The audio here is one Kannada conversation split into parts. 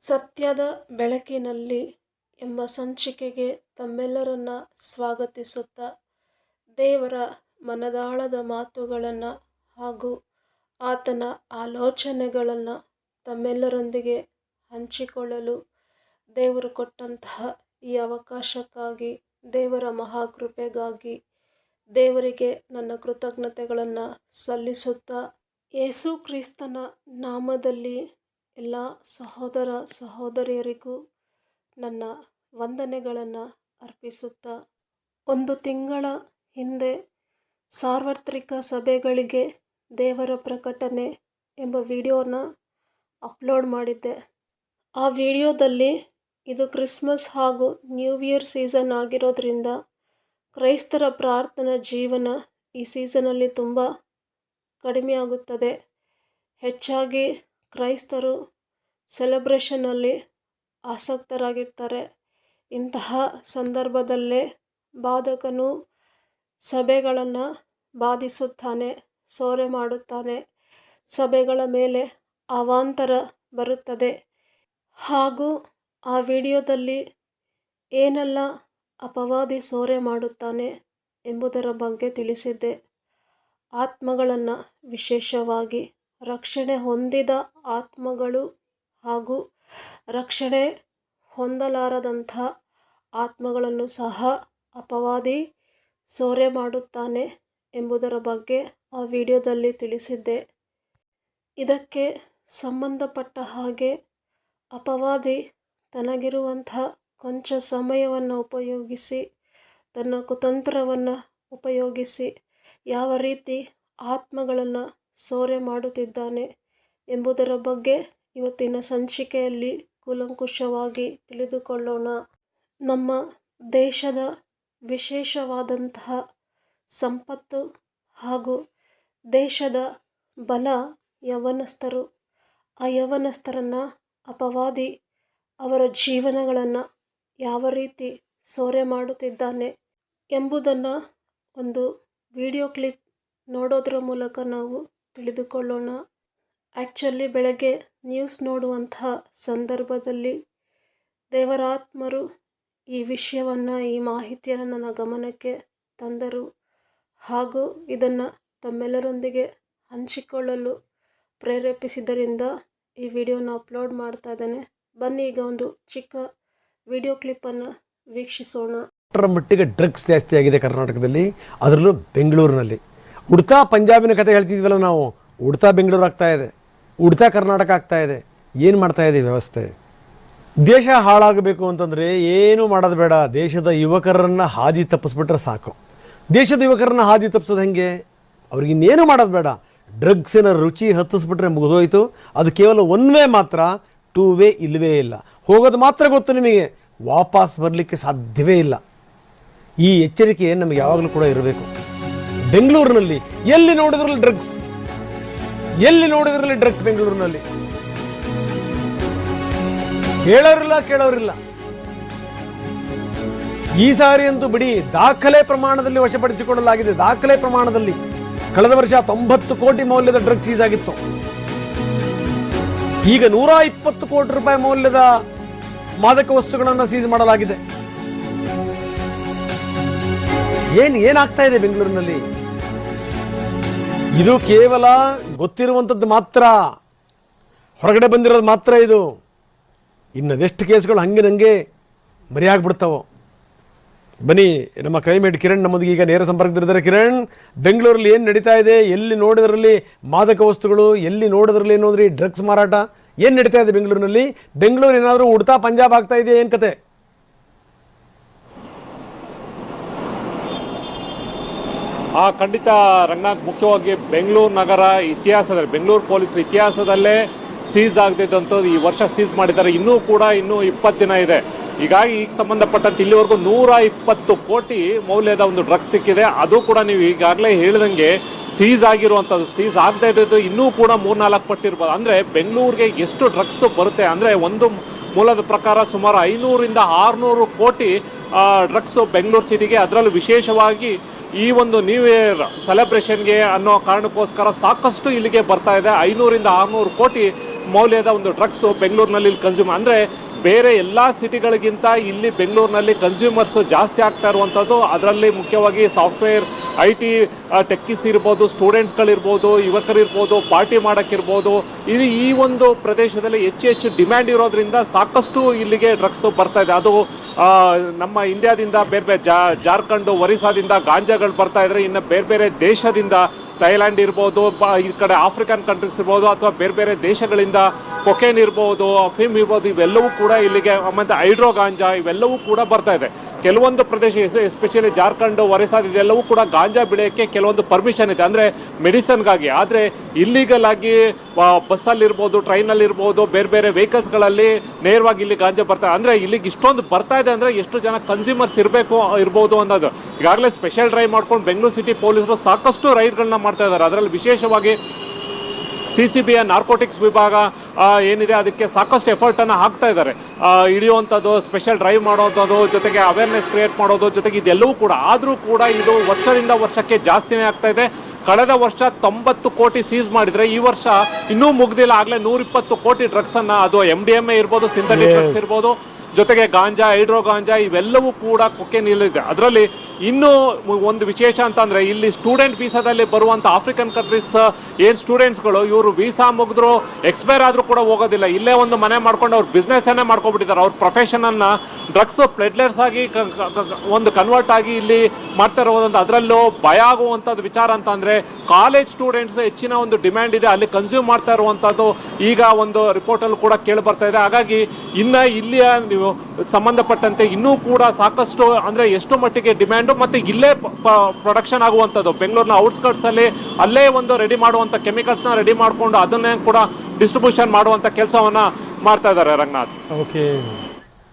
ಸತ್ಯದ ಬೆಳಕಿನಲ್ಲಿ ಎಂಬ ಸಂಚಿಕೆಗೆ ತಮ್ಮೆಲ್ಲರನ್ನ ಸ್ವಾಗತಿಸುತ್ತಾ ದೇವರ ಮನದಾಳದ ಮಾತುಗಳನ್ನು ಹಾಗೂ ಆತನ ಆಲೋಚನೆಗಳನ್ನು ತಮ್ಮೆಲ್ಲರೊಂದಿಗೆ ಹಂಚಿಕೊಳ್ಳಲು ದೇವರು ಕೊಟ್ಟಂತಹ ಈ ಅವಕಾಶಕ್ಕಾಗಿ, ದೇವರ ಮಹಾಕೃಪೆಗಾಗಿ ದೇವರಿಗೆ ನನ್ನ ಕೃತಜ್ಞತೆಗಳನ್ನು ಸಲ್ಲಿಸುತ್ತಾ, ಯೇಸು ಕ್ರಿಸ್ತನ ನಾಮದಲ್ಲಿ ಎಲ್ಲ ಸಹೋದರ ಸಹೋದರಿಯರಿಗೂ ನನ್ನ ವಂದನೆಗಳನ್ನು ಅರ್ಪಿಸುತ್ತಾ, ಒಂದು ತಿಂಗಳ ಹಿಂದೆ ಸಾರ್ವತ್ರಿಕ ಸಭೆಗಳಿಗೆ ದೇವರ ಪ್ರಕಟಣೆ ಎಂಬ ವಿಡಿಯೋನ ಅಪ್ಲೋಡ್ ಮಾಡಿದ್ದೆ. ಆ ವಿಡಿಯೋದಲ್ಲಿ ಇದು ಕ್ರಿಸ್ಮಸ್ ಹಾಗೂ ನ್ಯೂ ಇಯರ್ ಸೀಸನ್ ಆಗಿರೋದ್ರಿಂದ ಕ್ರೈಸ್ತರ ಪ್ರಾರ್ಥನಾ ಜೀವನ ಈ ಸೀಸನಲ್ಲಿ ತುಂಬ ಕಡಿಮೆ ಆಗುತ್ತದೆ. ಹೆಚ್ಚಾಗಿ ಕ್ರೈಸ್ತರು ಸೆಲೆಬ್ರೇಷನಲ್ಲಿ ಆಸಕ್ತರಾಗಿರ್ತಾರೆ. ಇಂತಹ ಸಂದರ್ಭದಲ್ಲೇ ಬಾಧಕನು ಸಭೆಗಳನ್ನು ಬಾಧಿಸುತ್ತಾನೆ, ಸೂರೆ ಮಾಡುತ್ತಾನೆ. ಸಭೆಗಳ ಮೇಲೆ ಅವಾಂತರ ಬರುತ್ತದೆ. ಹಾಗೂ ಆ ವಿಡಿಯೋದಲ್ಲಿ ಏನೆಲ್ಲ ಅಪವಾದಿ ಸೂರೆ ಮಾಡುತ್ತಾನೆ ಎಂಬುದರ ಬಗ್ಗೆ ತಿಳಿಸಿದ್ದೆ. ಆತ್ಮಗಳನ್ನು, ವಿಶೇಷವಾಗಿ ರಕ್ಷಣೆ ಹೊಂದಿದ ಆತ್ಮಗಳು ಹಾಗೂ ರಕ್ಷಣೆ ಹೊಂದಲಾರದಂಥ ಆತ್ಮಗಳನ್ನು ಸಹ ಅಪವಾದಿ ಸೂರೆ ಮಾಡುತ್ತಾನೆ ಎಂಬುದರ ಬಗ್ಗೆ ಆ ವಿಡಿಯೋದಲ್ಲಿ ತಿಳಿಸಿದ್ದೆ. ಇದಕ್ಕೆ ಸಂಬಂಧಪಟ್ಟ ಹಾಗೆ ಅಪವಾದಿ ತನಗಿರುವಂಥ ಕೊಂಚ ಸಮಯವನ್ನು ಉಪಯೋಗಿಸಿ, ತನ್ನ ಕುತಂತ್ರವನ್ನು ಉಪಯೋಗಿಸಿ ಯಾವ ರೀತಿ ಆತ್ಮಗಳನ್ನು ಸೂರೆ ಮಾಡುತ್ತಿದ್ದಾನೆ ಎಂಬುದರ ಬಗ್ಗೆ ಇವತ್ತಿನ ಸಂಚಿಕೆಯಲ್ಲಿ ಕೂಲಂಕುಷವಾಗಿ ತಿಳಿದುಕೊಳ್ಳೋಣ. ನಮ್ಮ ದೇಶದ ವಿಶೇಷವಾದಂತಹ ಸಂಪತ್ತು ಹಾಗೂ ದೇಶದ ಬಲ ಯೌವನಸ್ಥರು. ಆ ಯೌವನಸ್ಥರನ್ನು ಅಪವಾದಿ ಅವರ ಜೀವನಗಳನ್ನು ಯಾವ ರೀತಿ ಸೂರೆ ಮಾಡುತ್ತಿದ್ದಾನೆ ಎಂಬುದನ್ನು ಒಂದು ವಿಡಿಯೋ ಕ್ಲಿಪ್ ನೋಡೋದ್ರ ಮೂಲಕ ನಾವು ತಿಳಿದುಕೊಳ್ಳೋಣ. ಆ್ಯಕ್ಚುಲಿ ಬೆಳಗ್ಗೆ ನ್ಯೂಸ್ ನೋಡುವಂತಹ ಸಂದರ್ಭದಲ್ಲಿ ದೇವರಾತ್ಮರು ಈ ವಿಷಯವನ್ನು, ಈ ಮಾಹಿತಿಯನ್ನು ನನ್ನ ಗಮನಕ್ಕೆ ತಂದರು ಹಾಗೂ ಇದನ್ನು ತಮ್ಮೆಲ್ಲರೊಂದಿಗೆ ಹಂಚಿಕೊಳ್ಳಲು ಪ್ರೇರೇಪಿಸಿದ್ದರಿಂದ ಈ ವಿಡಿಯೋನ ಅಪ್ಲೋಡ್ ಮಾಡ್ತಾ ಇದ್ದೇನೆ. ಬನ್ನಿ ಈಗ ಒಂದು ಚಿಕ್ಕ ವಿಡಿಯೋ ಕ್ಲಿಪ್ಪನ್ನು ವೀಕ್ಷಿಸೋಣ. ಮಟ್ಟಿಗೆ ಡ್ರಗ್ಸ್ ಜಾಸ್ತಿ ಆಗಿದೆ ಕರ್ನಾಟಕದಲ್ಲಿ, ಅದರಲ್ಲೂ ಬೆಂಗಳೂರಿನಲ್ಲಿ. ಉಡ್ತಾ ಪಂಜಾಬಿನ ಕತೆ ಹೇಳ್ತಿದ್ವಲ್ಲ ನಾವು, ಉಡ್ತಾ ಬೆಂಗಳೂರು ಆಗ್ತಾ ಇದೆ, ಉಡ್ತಾ ಕರ್ನಾಟಕ ಆಗ್ತಾ ಇದೆ. ಏನು ಮಾಡ್ತಾ ಇದೆ ವ್ಯವಸ್ಥೆ? ದೇಶ ಹಾಳಾಗಬೇಕು ಅಂತಂದರೆ ಏನು ಮಾಡೋದು ಬೇಡ, ದೇಶದ ಯುವಕರನ್ನು ಹಾದಿ ತಪ್ಪಿಸ್ಬಿಟ್ರೆ ಸಾಕು. ದೇಶದ ಯುವಕರನ್ನು ಹಾದಿ ತಪ್ಪಿಸೋದು ಹೆಂಗೆ? ಅವ್ರಿಗೆ ಇನ್ನೇನು ಮಾಡೋದು ಬೇಡ, ಡ್ರಗ್ಸಿನ ರುಚಿ ಹತ್ತಿಸ್ಬಿಟ್ರೆ ಮುಗಿದೋಯ್ತು. ಅದು ಕೇವಲ ಒನ್ ವೇ ಮಾತ್ರ, ಟೂ ವೇ ಇಲ್ಲವೇ ಇಲ್ಲ. ಹೋಗೋದು ಮಾತ್ರ ಗೊತ್ತು ನಿಮಗೆ, ವಾಪಸ್ ಬರಲಿಕ್ಕೆ ಸಾಧ್ಯವೇ ಇಲ್ಲ. ಈ ಎಚ್ಚರಿಕೆ ನಮಗೆ ಯಾವಾಗಲೂ ಕೂಡ ಇರಬೇಕು. ಬೆಂಗಳೂರಿನಲ್ಲಿ ಎಲ್ಲಿ ನೋಡಿದ್ರಲ್ಲಿ ಡ್ರಗ್ಸ್, ಎಲ್ಲಿ ನೋಡಿದ್ರಲ್ಲಿ ಡ್ರಗ್ಸ್. ಬೆಂಗಳೂರಿನಲ್ಲಿ ಹೇಳೋರಿಲ್ಲ, ಕೇಳೋರಿಲ್ಲ. ಈ ಸಾರಿ ಅಂತೂ ಬಿಡಿ, ದಾಖಲೆ ಪ್ರಮಾಣದಲ್ಲಿ ವಶಪಡಿಸಿಕೊಳ್ಳಲಾಗಿದೆ. ದಾಖಲೆ ಪ್ರಮಾಣದಲ್ಲಿ ಕಳೆದ ವರ್ಷ 90 ಕೋಟಿ ಮೌಲ್ಯದ ಡ್ರಗ್ಸ್ ಸೀಸ್ ಆಗಿತ್ತು. ಈಗ 120 ಕೋಟಿ ರೂಪಾಯಿ ಮೌಲ್ಯದ ಮಾದಕ ವಸ್ತುಗಳನ್ನು ಸೀಸ್ ಮಾಡಲಾಗಿದೆ. ಏನಾಗ್ತಾ ಇದೆ ಬೆಂಗಳೂರಿನಲ್ಲಿ? ಇದು ಕೇವಲ ಗೊತ್ತಿರುವಂಥದ್ದು ಮಾತ್ರ, ಹೊರಗಡೆ ಬಂದಿರೋದು ಮಾತ್ರ. ಇದು ಇನ್ನದೆಷ್ಟು ಕೇಸ್ಗಳು ಹಂಗೆ ಮರೆಯಾಗ್ಬಿಡ್ತಾವೋ. ಬನ್ನಿ, ನಮ್ಮ ಕ್ರೈಮೇಟ್ ಕಿರಣ್ ನಮ್ಮೊಂದಿಗೆ ಈಗ ನೇರ ಸಂಪರ್ಕದಲ್ಲಿದ್ದಾರೆ. ಕಿರಣ್, ಬೆಂಗಳೂರಲ್ಲಿ ಏನು ನಡೀತಾ ಇದೆ? ಎಲ್ಲಿ ನೋಡಿದ್ರಲ್ಲಿ ಮಾದಕ ವಸ್ತುಗಳು, ಎಲ್ಲಿ ನೋಡಿದ್ರಲ್ಲಿ ಏನೋದ್ರಿ ಡ್ರಗ್ಸ್ ಮಾರಾಟ, ಏನು ನಡೀತಾ ಇದೆ ಬೆಂಗಳೂರಿನಲ್ಲಿ? ಬೆಂಗಳೂರು ಏನಾದರೂ ಉಡ್ತಾ ಪಂಜಾಬ್ ಆಗ್ತಾ ಇದೆ, ಏನು ಕತೆ? ಖಂಡಿತ ರಂಗನಾಥ್, ಮುಖ್ಯವಾಗಿ ಬೆಂಗಳೂರು ನಗರ ಇತಿಹಾಸದಲ್ಲಿ, ಬೆಂಗಳೂರು ಪೊಲೀಸರ ಇತಿಹಾಸದಲ್ಲೇ ಸೀಸ್ ಆಗದಿದ್ದಂಥದ್ದು ಈ ವರ್ಷ ಸೀಸ್ ಮಾಡಿದ್ದಾರೆ. ಇನ್ನೂ 20 ದಿನ ಇದೆ. ಹೀಗಾಗಿ ಈಗ ಸಂಬಂಧಪಟ್ಟಂತೆ ಇಲ್ಲಿವರೆಗೂ 120 ಕೋಟಿ ಮೌಲ್ಯದ ಒಂದು ಡ್ರಗ್ಸ್ ಸಿಕ್ಕಿದೆ. ಅದು ಕೂಡ ನೀವು ಈಗಾಗಲೇ ಹೇಳಿದಂಗೆ ಸೀಸ್ ಆಗಿರುವಂಥದ್ದು. ಸೀಸ್ ಆಗದೇ ಇದ್ದು ಇನ್ನೂ ಕೂಡ 3-4 ಪಟ್ಟಿರ್ಬೋದು. ಅಂದರೆ ಬೆಂಗಳೂರಿಗೆ ಎಷ್ಟು ಡ್ರಗ್ಸ್ ಬರುತ್ತೆ ಅಂದರೆ, ಒಂದು ಮೂಲದ ಪ್ರಕಾರ ಸುಮಾರು 500ರಿಂದ 600 ಕೋಟಿ ಡ್ರಗ್ಸು ಬೆಂಗಳೂರು ಸಿಟಿಗೆ, ಅದರಲ್ಲೂ ವಿಶೇಷವಾಗಿ ಈ ಒಂದು ನ್ಯೂ ಇಯರ್ ಸೆಲೆಬ್ರೇಷನ್ಗೆ ಅನ್ನೋ ಕಾರಣಕ್ಕೋಸ್ಕರ ಸಾಕಷ್ಟು ಇಲ್ಲಿಗೆ ಬರ್ತಾ ಇದೆ. 500ರಿಂದ 600 ಕೋಟಿ ಮೌಲ್ಯದ ಒಂದು ಡ್ರಗ್ಸ್ ಬೆಂಗಳೂರಿನಲ್ಲಿ ಕನ್ಸ್ಯೂಮ್ ಅಂದರೆ ಬೇರೆ ಎಲ್ಲ ಸಿಟಿಗಳಿಗಿಂತ ಇಲ್ಲಿ ಬೆಂಗಳೂರಿನಲ್ಲಿ ಕನ್ಸ್ಯೂಮರ್ಸ್ ಜಾಸ್ತಿ ಆಗ್ತಾ ಇರುವಂಥದ್ದು. ಅದರಲ್ಲಿ ಮುಖ್ಯವಾಗಿ ಸಾಫ್ಟ್ವೇರ್, IT ಟೆಕ್ಕೀಸ್ ಇರ್ಬೋದು, ಸ್ಟೂಡೆಂಟ್ಸ್ಗಳಿರ್ಬೋದು, ಯುವಕರಿರ್ಬೋದು, ಪಾರ್ಟಿ ಮಾಡೋಕ್ಕಿರ್ಬೋದು, ಈ ಒಂದು ಪ್ರದೇಶದಲ್ಲಿ ಹೆಚ್ಚು ಡಿಮ್ಯಾಂಡ್ ಇರೋದ್ರಿಂದ ಸಾಕಷ್ಟು ಇಲ್ಲಿಗೆ ಡ್ರಗ್ಸ್ ಬರ್ತಾ ಇದೆ. ಅದು ನಮ್ಮ ಇಂಡಿಯಾದಿಂದ ಬೇರೆ ಬೇರೆ ಜಾರ್ಖಂಡ್, ಒರಿಸ್ಸಾದಿಂದ ಗಾಂಜಾಗಳು ಬರ್ತಾ ಇದ್ರೆ, ಇನ್ನು ಬೇರೆ ಬೇರೆ ದೇಶದಿಂದ ಥೈಲ್ಯಾಂಡ್ ಇರ್ಬೋದು, ಈ ಕಡೆ ಆಫ್ರಿಕನ್ ಕಂಟ್ರೀಸ್ ಇರ್ಬೋದು, ಅಥವಾ ಬೇರೆ ಬೇರೆ ದೇಶಗಳಿಂದ ಕೊಕೇನ್ ಇರ್ಬೋದು, ಅಫೀಮ್ ಇರ್ಬೋದು, ಇವೆಲ್ಲವೂ ಕೂಡ ಇಲ್ಲಿಗೆ, ಮತ್ತು ಹೈಡ್ರೋ ಗಾಂಜಾ ಇವೆಲ್ಲವೂ ಕೂಡ ಬರ್ತಾ ಇದೆ. ಕೆಲವೊಂದು ಪ್ರದೇಶ ಎಸ್ಪೆಷಲಿ ಜಾರ್ಖಂಡ್, ಒರಿಸ್ಸಾ ಇದೆಲ್ಲವೂ ಕೂಡ ಗಾಂಜಾ ಬೆಳೆಯೋಕ್ಕೆ ಕೆಲವೊಂದು ಪರ್ಮಿಷನ್ ಇದೆ, ಅಂದರೆ ಮೆಡಿಸನ್ಗಾಗಿ. ಆದರೆ ಇಲ್ಲೀಗಲ್ ಆಗಿ ಬಸ್ಸಲ್ಲಿರ್ಬೋದು, ಟ್ರೈನಲ್ಲಿರ್ಬೋದು, ಬೇರೆ ಬೇರೆ ವೆಹಿಕಲ್ಸ್ಗಳಲ್ಲಿ ನೇರವಾಗಿ ಇಲ್ಲಿ ಗಾಂಜಾ ಬರ್ತಾ, ಅಂದರೆ ಇಲ್ಲಿಗೆ ಇಷ್ಟೊಂದು ಬರ್ತಾ ಇದೆ ಅಂದರೆ ಎಷ್ಟು ಜನ ಕನ್ಸ್ಯೂಮರ್ಸ್ ಇರ್ಬೋದು ಅನ್ನೋದು. ಈಗಾಗಲೇ ಸ್ಪೆಷಲ್ ಡ್ರೈವ್ ಮಾಡ್ಕೊಂಡು ಬೆಂಗಳೂರು ಸಿಟಿ ಪೊಲೀಸರು ಸಾಕಷ್ಟು ರೈಡ್ಗಳನ್ನ ಮಾಡ್ತಾ ಇದ್ದಾರೆ. ಅದರಲ್ಲಿ ವಿಶೇಷವಾಗಿ CCBಯ ನಾರ್ಕೋಟಿಕ್ಸ್ ವಿಭಾಗ ಏನಿದೆ ಅದಕ್ಕೆ ಸಾಕಷ್ಟು ಎಫರ್ಟನ್ನು ಹಾಕ್ತಾ ಇದ್ದಾರೆ. ಹಿಡಿಯುವಂಥದ್ದು, ಸ್ಪೆಷಲ್ ಡ್ರೈವ್ ಮಾಡೋದು, ಜೊತೆಗೆ ಅವೇರ್ನೆಸ್ ಕ್ರಿಯೇಟ್ ಮಾಡೋದು, ಜೊತೆಗೆ ಇದೆಲ್ಲವೂ ಕೂಡ. ಆದರೂ ಕೂಡ ಇದು ವರ್ಷದಿಂದ ವರ್ಷಕ್ಕೆ ಜಾಸ್ತಿನೇ ಆಗ್ತಾ ಇದೆ. ಕಳೆದ ವರ್ಷ 90 ಕೋಟಿ ಸೀಸ್ ಮಾಡಿದರೆ ಈ ವರ್ಷ ಇನ್ನೂ ಮುಗ್ದಿಲ್ಲ, ಆಗಲೇ 120 ಕೋಟಿ ಡ್ರಗ್ಸನ್ನು, ಅದು MDMA ಇರ್ಬೋದು, ಸಿಂಥೆಟಿಕ್ ಡ್ರಗ್ಸ್ ಇರ್ಬೋದು, ಜೊತೆಗೆ ಗಾಂಜಾ, ಹೈಡ್ರೋ ಗಾಂಜಾ ಇವೆಲ್ಲವೂ ಕೂಡ ಕೊಕೇನ್ ಇಲ್ಲಿದೆ. ಅದರಲ್ಲಿ ಇನ್ನೂ ಒಂದು ವಿಶೇಷ ಅಂತಂದರೆ, ಇಲ್ಲಿ ಸ್ಟೂಡೆಂಟ್ ವೀಸಾದಲ್ಲಿ ಬರುವಂಥ ಆಫ್ರಿಕನ್ ಕಂಟ್ರೀಸ್ ಏನು ಸ್ಟೂಡೆಂಟ್ಸ್ಗಳು, ಇವರು ವೀಸಾ ಮುಗಿದ್ರು ಎಕ್ಸ್ಪೈರ್ ಆದರೂ ಕೂಡ ಹೋಗೋದಿಲ್ಲ, ಇಲ್ಲೇ ಒಂದು ಮನೆ ಮಾಡ್ಕೊಂಡು ಅವ್ರ ಬಿಸ್ನೆಸ್ಸನ್ನೇ ಮಾಡ್ಕೊಬಿಟ್ಟಿದ್ದಾರೆ. ಅವ್ರ ಪ್ರೊಫೆಷನನ್ನು ಡ್ರಗ್ಸ್ ಪ್ಲೆಡ್ಲರ್ಸ್ ಆಗಿ ಒಂದು ಕನ್ವರ್ಟ್ ಆಗಿ ಇಲ್ಲಿ ಮಾಡ್ತಾ ಇರೋದಂತ. ಅದರಲ್ಲೂ ಭಯ ಆಗುವಂಥದ್ದು ವಿಚಾರ ಅಂತ ಅಂದರೆ, ಕಾಲೇಜ್ ಸ್ಟೂಡೆಂಟ್ಸ್ ಹೆಚ್ಚಿನ ಒಂದು ಡಿಮ್ಯಾಂಡ್ ಇದೆ, ಅಲ್ಲಿ ಕನ್ಸ್ಯೂಮ್ ಮಾಡ್ತಾ ಇರುವಂಥದ್ದು ಈಗ ಒಂದು ರಿಪೋರ್ಟಲ್ಲಿ ಕೂಡ ಕೇಳಿ ಬರ್ತಾ ಇದೆ. ಹಾಗಾಗಿ ಇನ್ನು ಇಲ್ಲಿಯ ನೀವು ಸಂಬಂಧಪಟ್ಟಂತೆ ಇನ್ನೂ ಕೂಡ ಸಾಕಷ್ಟು, ಅಂದರೆ ಎಷ್ಟು ಮಟ್ಟಿಗೆ ಡಿಮ್ಯಾಂಡು, ಮತ್ತು ಇಲ್ಲೇ ಪ್ರೊಡಕ್ಷನ್ ಆಗುವಂಥದ್ದು, ಬೆಂಗಳೂರಿನ ಔಟ್ಸ್ಕರ್ಟ್ಸಲ್ಲಿ ಅಲ್ಲೇ ಒಂದು ರೆಡಿ ಮಾಡುವಂಥ ಕೆಮಿಕಲ್ಸ್ನ ರೆಡಿ ಮಾಡಿಕೊಂಡು ಅದನ್ನೇ ಕೂಡ ಡಿಸ್ಟ್ರಿಬ್ಯೂಷನ್ ಮಾಡುವಂಥ ಕೆಲಸವನ್ನು ಮಾಡ್ತಾ ಇದ್ದಾರೆ. ರಂಗನಾಥ್, ಓಕೆ,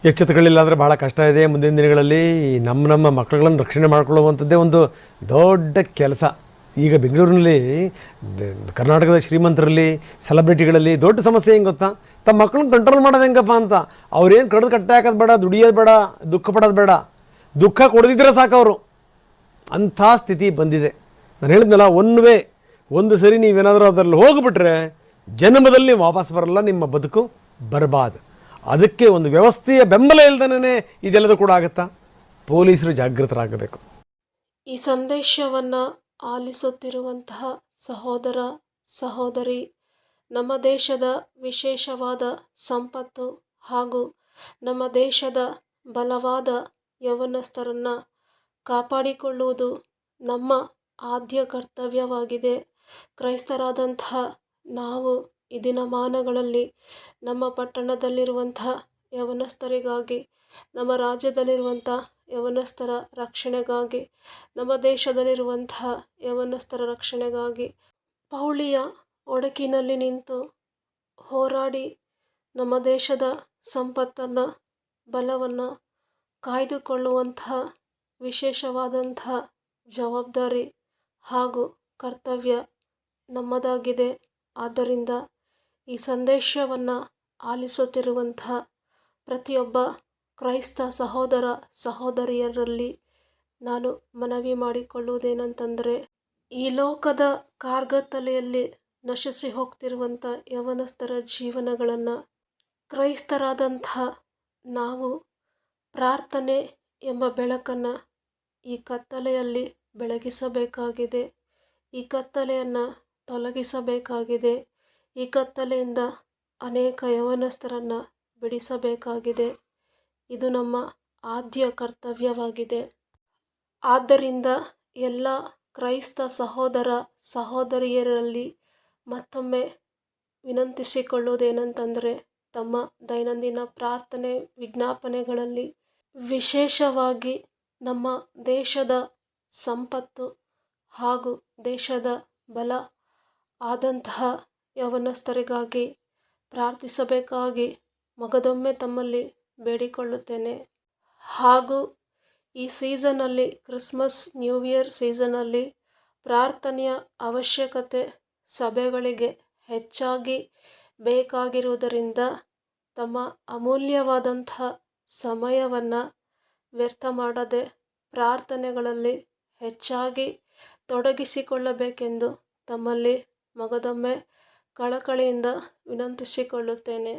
ಎಚ್ಚೆತ್ತುಗಳಿಲ್ಲಾದರೆ ಭಾಳ ಕಷ್ಟ ಇದೆ. ಮುಂದಿನ ದಿನಗಳಲ್ಲಿ ನಮ್ಮ ಮಕ್ಕಳುಗಳನ್ನು ರಕ್ಷಣೆ ಮಾಡಿಕೊಳ್ಳುವಂಥದ್ದೇ ಒಂದು ದೊಡ್ಡ ಕೆಲಸ. ಈಗ ಬೆಂಗಳೂರಿನಲ್ಲಿ, ಕರ್ನಾಟಕದ ಶ್ರೀಮಂತರಲ್ಲಿ, ಸೆಲೆಬ್ರಿಟಿಗಳಲ್ಲಿ ದೊಡ್ಡ ಸಮಸ್ಯೆ ಹೆಂಗೆ ಗೊತ್ತಾ? ತಮ್ಮ ಮಕ್ಕಳನ್ನ ಕಂಟ್ರೋಲ್ ಮಾಡೋದು ಹೆಂಗಪ್ಪ ಅಂತ. ಅವ್ರೇನು ಕಡ್ದು ಕಟ್ಟೆ ಹಾಕೋದು ಬೇಡ, ದುಡಿಯೋದು ಬೇಡ, ದುಃಖ ಪಡೋದು ಬೇಡ, ದುಃಖ ಕೊಡದಿದ್ದರೆ ಸಾಕವರು, ಅಂಥ ಸ್ಥಿತಿ ಬಂದಿದೆ. ನಾನು ಹೇಳಿದ್ನಲ್ಲ, ಒಂದು ಸರಿ ನೀವೇನಾದರೂ ಅದರಲ್ಲಿ ಹೋಗಿಬಿಟ್ರೆ ಜನ್ಮದಲ್ಲಿ ನೀವು ವಾಪಸ್ ಬರಲ್ಲ, ನಿಮ್ಮ ಬದುಕು ಬರ್ಬಾದ್. ಅದಕ್ಕೆ ಒಂದು ವ್ಯವಸ್ಥೆಯ ಬೆಂಬಲ ಇಲ್ದೇ ಇದೆಲ್ಲದೂ ಕೂಡ ಆಗುತ್ತಾ? ಪೊಲೀಸರು ಜಾಗೃತರಾಗಬೇಕು. ಈ ಸಂದೇಶವನ್ನು ಆಲಿಸುತ್ತಿರುವಂತಹ ಸಹೋದರ ಸಹೋದರಿ, ನಮ್ಮ ದೇಶದ ವಿಶೇಷವಾದ ಸಂಪತ್ತು ಹಾಗೂ ನಮ್ಮ ದೇಶದ ಬಲವಾದ ಯೌವನಸ್ಥರನ್ನು ಕಾಪಾಡಿಕೊಳ್ಳುವುದು ನಮ್ಮ ಆದ್ಯ ಕರ್ತವ್ಯವಾಗಿದೆ. ಕ್ರೈಸ್ತರಾದಂತಹ ನಾವು ಈ ದಿನಮಾನಗಳಲ್ಲಿ ನಮ್ಮ ಪಟ್ಟಣದಲ್ಲಿರುವಂಥ ಯೌವನಸ್ಥರಿಗಾಗಿ, ನಮ್ಮ ರಾಜ್ಯದಲ್ಲಿರುವಂಥ ಯೌವನಸ್ಥರ ರಕ್ಷಣೆಗಾಗಿ, ನಮ್ಮ ದೇಶದಲ್ಲಿರುವಂಥ ಯೌವನಸ್ಥರ ರಕ್ಷಣೆಗಾಗಿ ಪೌಳಿಯ ಒಡಕಿನಲ್ಲಿ ನಿಂತು ಹೋರಾಡಿ ನಮ್ಮ ದೇಶದ ಸಂಪತ್ತನ್ನು, ಬಲವನ್ನು ಕಾಯ್ದುಕೊಳ್ಳುವಂತಹ ವಿಶೇಷವಾದಂಥ ಜವಾಬ್ದಾರಿ ಹಾಗೂ ಕರ್ತವ್ಯ ನಮ್ಮದಾಗಿದೆ. ಆದ್ದರಿಂದ ಈ ಸಂದೇಶವನ್ನು ಆಲಿಸುತ್ತಿರುವಂಥ ಪ್ರತಿಯೊಬ್ಬ ಕ್ರೈಸ್ತ ಸಹೋದರ ಸಹೋದರಿಯರಲ್ಲಿ ನಾನು ಮನವಿ ಮಾಡಿಕೊಳ್ಳುವುದೇನೆಂತಂದರೆ, ಈ ಲೋಕದ ಕಾರ್ಗತ್ತಲೆಯಲ್ಲಿ ನಶಿಸಿ ಹೋಗ್ತಿರುವಂಥ ಯೌವನಸ್ಥರ ಜೀವನಗಳನ್ನು ಕ್ರೈಸ್ತರಾದಂಥ ನಾವು ಪ್ರಾರ್ಥನೆ ಎಂಬ ಬೆಳಕನ್ನು ಈ ಕತ್ತಲೆಯಲ್ಲಿ ಬೆಳಗಿಸಬೇಕಾಗಿದೆ. ಈ ಕತ್ತಲೆಯನ್ನು ತೊಲಗಿಸಬೇಕಾಗಿದೆ. ಈ ಕತ್ತಲೆಯಿಂದ ಅನೇಕ ಯೌವನಸ್ಥರನ್ನು ಬಿಡಿಸಬೇಕಾಗಿದೆ. ಇದು ನಮ್ಮ ಆದ್ಯ ಕರ್ತವ್ಯವಾಗಿದೆ. ಆದ್ದರಿಂದ ಎಲ್ಲ ಕ್ರೈಸ್ತ ಸಹೋದರ ಸಹೋದರಿಯರಲ್ಲಿ ಮತ್ತೊಮ್ಮೆ ವಿನಂತಿಸಿಕೊಳ್ಳುವುದೇನೆಂತಂದರೆ, ತಮ್ಮ ದೈನಂದಿನ ಪ್ರಾರ್ಥನೆ ವಿಜ್ಞಾಪನೆಗಳಲ್ಲಿ ವಿಶೇಷವಾಗಿ ನಮ್ಮ ದೇಶದ ಸಂಪತ್ತು ಹಾಗೂ ದೇಶದ ಬಲ ಆದಂತಹ ಯೌವನಸ್ಥರಿಗಾಗಿ ಪ್ರಾರ್ಥಿಸಬೇಕಾಗಿ ಮಗದೊಮ್ಮೆ ತಮ್ಮಲ್ಲಿ ಬೇಡಿಕೊಳ್ಳುತ್ತೇನೆ. ಹಾಗೂ ಈ ಸೀಸನ್ನಲ್ಲಿ, ಕ್ರಿಸ್ಮಸ್ ನ್ಯೂ ಇಯರ್ ಸೀಸನ್ನಲ್ಲಿ ಪ್ರಾರ್ಥನೆಯ ಅವಶ್ಯಕತೆ ಸಭೆಗಳಿಗೆ ಹೆಚ್ಚಾಗಿ ಬೇಕಾಗಿರುವುದರಿಂದ ತಮ್ಮ ಅಮೂಲ್ಯವಾದಂಥ ಸಮಯವನ್ನು ವ್ಯರ್ಥ ಮಾಡದೆ ಪ್ರಾರ್ಥನೆಗಳಲ್ಲಿ ಹೆಚ್ಚಾಗಿ ತೊಡಗಿಸಿಕೊಳ್ಳಬೇಕೆಂದು ತಮ್ಮಲ್ಲಿ ಮಗದೊಮ್ಮೆ ಕಳಕಳಿಯಿಂದ ವಿನಂತಿಸಿಕೊಳ್ಳುತ್ತೇನೆ.